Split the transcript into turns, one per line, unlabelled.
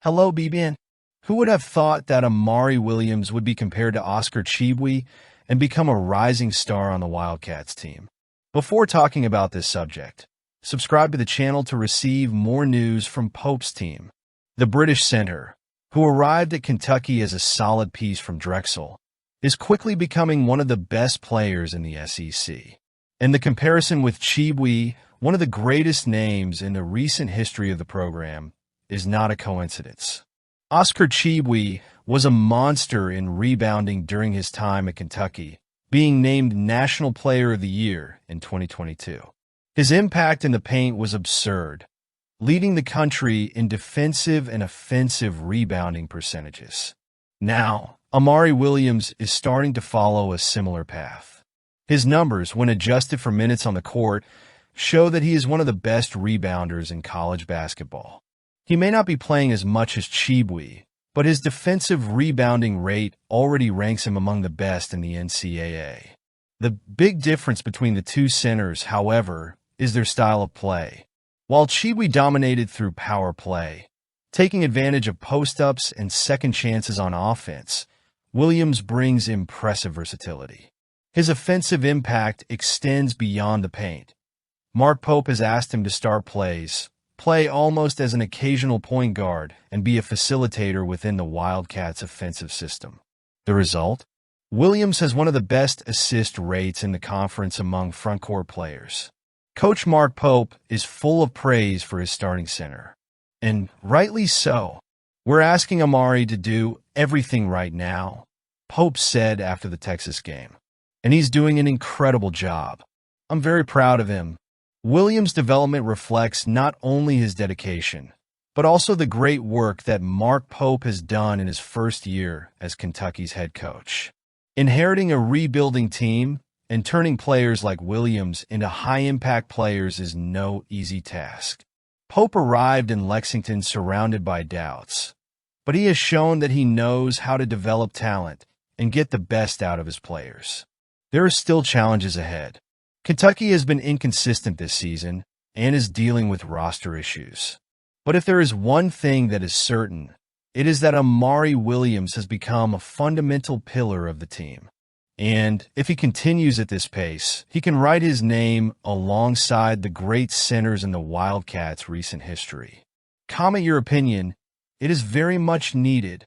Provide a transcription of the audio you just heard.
Hello, BBN. Who would have thought that Amari Williams would be compared to Oscar Tshiebwe and become a rising star on the Wildcats team? Before talking about this subject, subscribe to the channel to receive more news from Pope's team. The British center, who arrived at Kentucky as a solid piece from Drexel, is quickly becoming one of the best players in the SEC. And the comparison with Tshiebwe, one of the greatest names in the recent history of the program, is not a coincidence. Oscar Tshiebwe was a monster in rebounding during his time at Kentucky, being named National Player of the Year in 2022. His impact in the paint was absurd, leading the country in defensive and offensive rebounding percentages. Now, Amari Williams is starting to follow a similar path. His numbers, when adjusted for minutes on the court, show that he is one of the best rebounders in college basketball. He may not be playing as much as Tshiebwe, but his defensive rebounding rate already ranks him among the best in the NCAA. The big difference between the two centers, however, is their style of play. While Tshiebwe dominated through power play, taking advantage of post-ups and second chances on offense, Williams brings impressive versatility. His offensive impact extends beyond the paint. Mark Pope has asked him to start plays, play almost as an occasional point guard, and be a facilitator within the Wildcats' offensive system. The result? Williams has one of the best assist rates in the conference among frontcourt players. Coach Mark Pope is full of praise for his starting center, and rightly so. "We're asking Amari to do everything right now," Pope said after the Texas game, "and he's doing an incredible job. I'm very proud of him." Williams' development reflects not only his dedication, but also the great work that Mark Pope has done in his first year as Kentucky's head coach. Inheriting a rebuilding team and turning players like Williams into high-impact players is no easy task. Pope arrived in Lexington surrounded by doubts, but he has shown that he knows how to develop talent and get the best out of his players. There are still challenges ahead. Kentucky has been inconsistent this season and is dealing with roster issues. But if there is one thing that is certain, it is that Amari Williams has become a fundamental pillar of the team. And if he continues at this pace, he can write his name alongside the great centers in the Wildcats' recent history. Comment your opinion. It is very much needed.